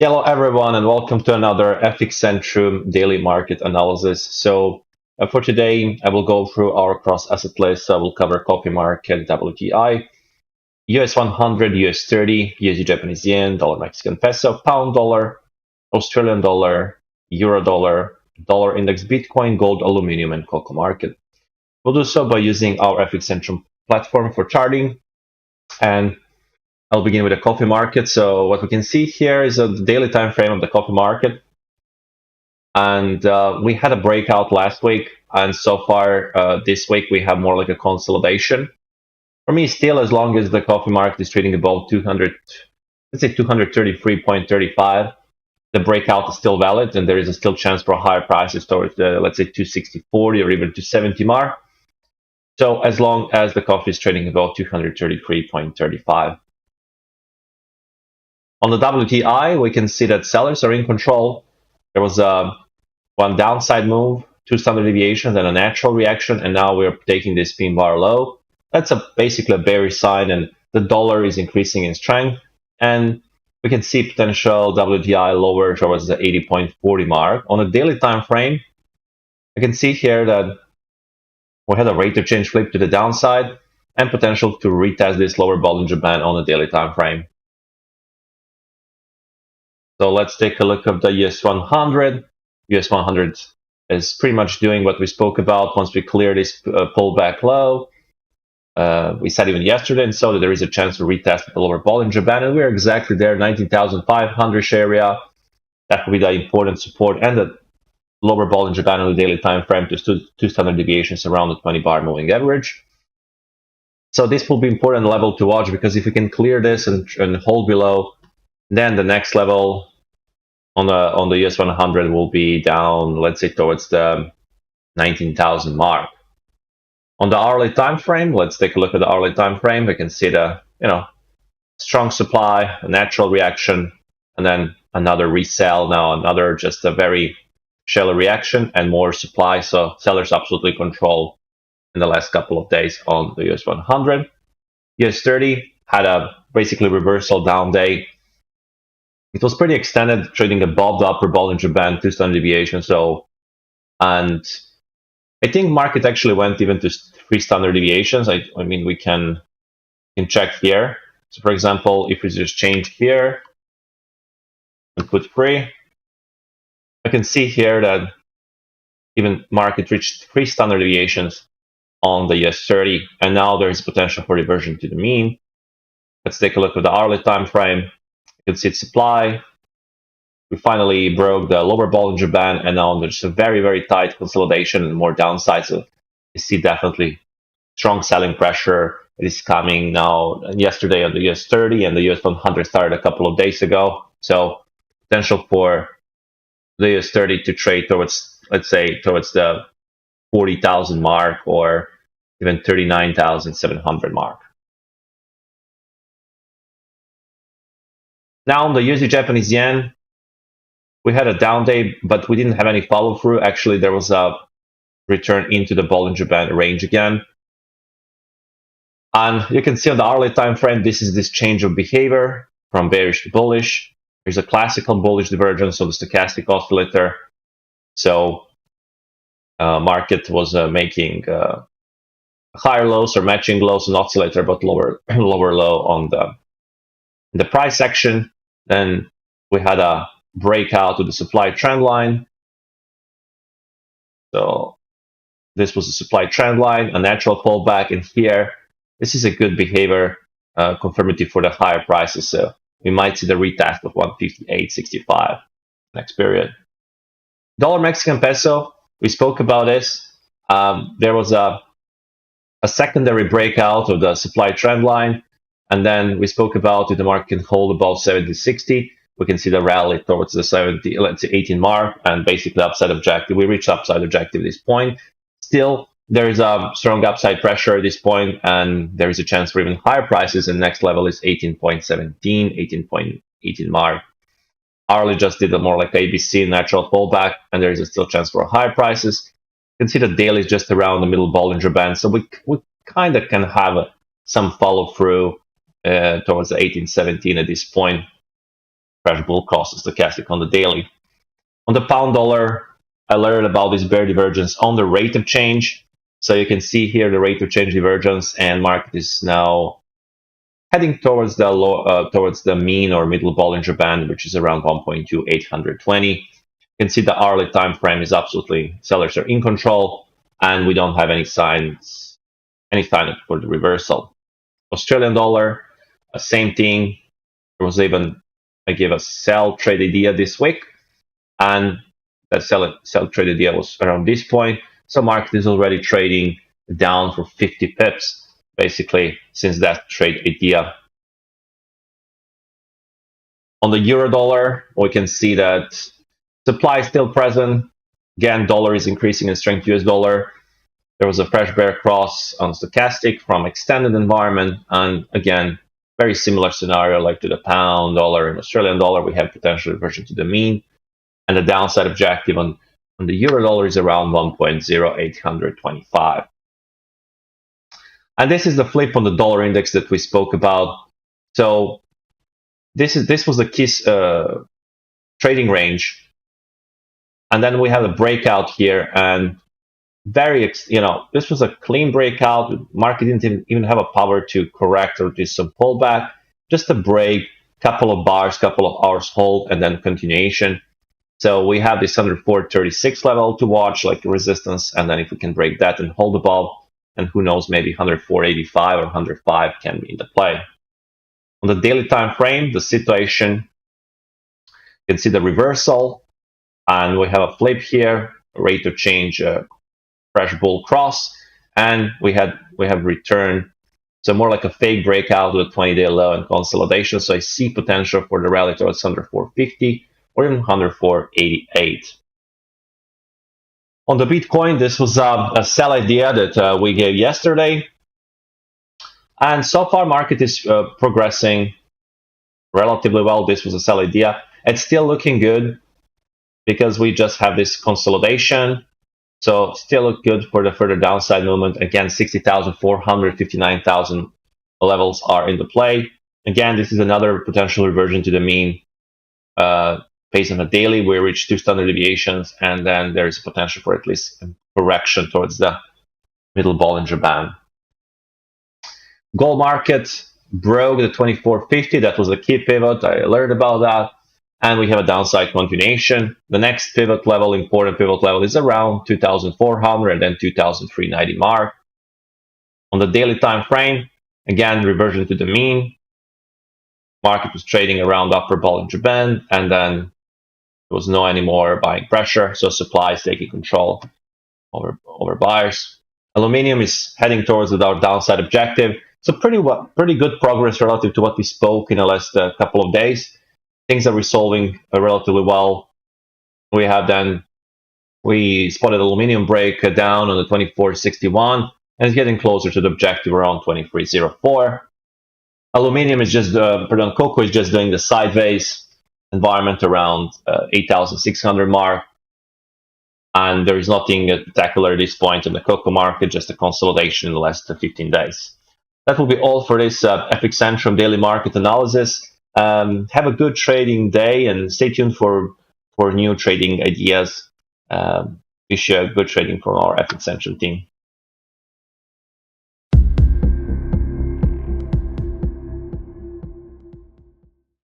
Hello, everyone, and welcome to another FX Centrum daily market analysis. For today, I will go through our cross asset list. I will cover coffee market, WTI, US 100, US 30, USD Japanese yen, dollar Mexican peso, pound dollar, Australian dollar, euro dollar, dollar index, Bitcoin, gold, aluminum, and cocoa market. We'll do so by using our FX Centrum platform for charting, and I'll begin with the coffee market. So what we can see here is the daily time frame of the coffee market. And we had a breakout last week, and so far this week we have more like a consolidation. For me, still, as long as the coffee market is trading above 200, let's say 233.35, the breakout is still valid, and there is a still chance for higher prices towards the, let's say, 260.40 or even 270 mark. So as long as the coffee is trading above 233.35. On the WTI, we can see that sellers are in control. There was one downside move, two standard deviations, and a natural reaction, and now we're taking this pin bar low. That's basically a bearish sign, and the dollar is increasing in strength, and we can see potential WTI lower towards the 80.40 mark. On a daily time frame, I can see here that we had a rate of change flip to the downside and potential to retest this lower Bollinger Band on a daily time frame. So let's take a look at the US 100. US 100 is pretty much doing what we spoke about once we clear this pullback low. We said even yesterday and so that there is a chance to retest the lower Bollinger Band, and we're exactly there, 19,500 area. That will be the important support, and the lower Bollinger Band on the daily time frame to two standard deviations around the 20-bar moving average. So this will be important level to watch, because if we can clear this and hold below, then the next level on the US 100 will be down, let's say, towards the 19,000 mark. On the hourly time frame, let's take a look at the hourly time frame. We can see the strong supply, a natural reaction, and then another resell. Now another just a very shallow reaction and more supply. So sellers absolutely control in the last couple of days on the US 100. US 30 had a basically reversal down day. It was pretty extended, trading above the upper Bollinger Band, two standard deviations. And I think market actually went even to three standard deviations. I mean, we can check here. So for example, if we just change here and put three, I can see here that even market reached three standard deviations on the US 30, and now there is potential for reversion to the mean. Let's take a look at the hourly time frame. You can see its supply. We finally broke the lower Bollinger Band, and now there's a very, very tight consolidation and more downside. So you see definitely strong selling pressure. It is coming now. And yesterday on the US 30 and the US 100 started a couple of days ago. So potential for the US 30 to trade towards, let's say, towards the 40,000 mark or even 39,700 mark. Now on the USD Japanese yen, we had a down day, but we didn't have any follow through. Actually, there was a return into the Bollinger Band range again. And you can see on the hourly time frame, this change of behavior from bearish to bullish. There's a classical bullish divergence of the stochastic oscillator. So market was making higher lows or matching lows on oscillator, but lower low on the price action. Then we had a breakout of the supply trend line. So this was a supply trend line, a natural fallback, and here this is a good behavior confirmative for the higher prices. So we might see the retest of 158.65 next period. Dollar Mexican peso, we spoke about this. There was a secondary breakout of the supply trend line, and then we spoke about if the market can hold above 70.60. We can see the rally towards the 70, let's say 18 mark, and basically upside objective. We reached upside objective at this point. Still, there is a strong upside pressure at this point, and there is a chance for even higher prices. And next level is 18.17, 18.18 mark. Hourly just did a more like ABC natural fallback, and there is a still chance for higher prices. You can see the daily is just around the middle Bollinger Band, so we kind of can have some follow through towards the 18.17 at this point. fresh bull cross stochastic on the daily. On the pound dollar, I learned about this bear divergence on the rate of change. So you can see here the rate of change divergence, and market is now heading towards the mean or middle Bollinger Band, which is around 1.2820. You can see the hourly time frame is absolutely sellers are in control, and we don't have any sign for the reversal. Australian dollar, same thing. There was even I gave a sell trade idea this week, and that sell trade idea was around this point. So market is already trading down for 50 pips, basically, since that trade idea. On the euro dollar, we can see that supply is still present. Again, dollar is increasing in strength US dollar. There was a fresh bear cross on stochastic from extended environment, and again, very similar scenario like to the pound dollar and Australian dollar. We have potential reversion to the mean, and the downside objective on the euro dollar is around 1.0825. And this is the flip on the dollar index that we spoke about. So this was the key trading range, and then we have a breakout here, and this was a clean breakout. Market didn't even have a power to correct or do some pullback. Just a break, couple of bars, couple of hours hold, and then continuation. So we have this 104.36 level to watch, like resistance, and then if we can break that and hold above, and who knows, maybe 104.85 or 105 can be in the play. On the daily time frame, the situation, you can see the reversal, and we have a flip here, rate of change, fresh bull cross, and we have return. So more like a fake breakout with a 20-day low and consolidation. So I see potential for the rally towards 104.50 or even 104.88. On the Bitcoin, this was a sell idea that we gave yesterday. And so far, market is progressing relatively well. This was a sell idea. It's still looking good because we just have this consolidation. So still look good for the further downside movement. Again, 60,400, 59,000 levels are in the play. Again, this is another potential reversion to the mean. Based on a daily, we reach 2 standard deviations, and then there is potential for at least a correction towards the middle Bollinger Band. Gold market broke the 2450. That was a key pivot. I learned about that. And we have a downside continuation. The next pivot level, important pivot level, is around 2,400 and 2,390 mark. On the daily time frame, again, reversion to the mean. Market was trading around upper Bollinger Band, and then there was no any more buying pressure, so supply is taking control over buyers. Aluminium is heading towards our downside objective. So pretty good progress relative to what we spoke in the last couple of days. Things are resolving relatively well. We spotted aluminium break down on the 2461, and it's getting closer to the objective around 2304. Aluminium is cocoa is just doing the sideways environment around 8,600 mark, and there is nothing spectacular at this point in the cocoa market, just a consolidation in the last 15 days. That will be all for this FX Centrum daily market analysis. Have a good trading day, and stay tuned for new trading ideas. Wish you a good trading from our FX Centrum team.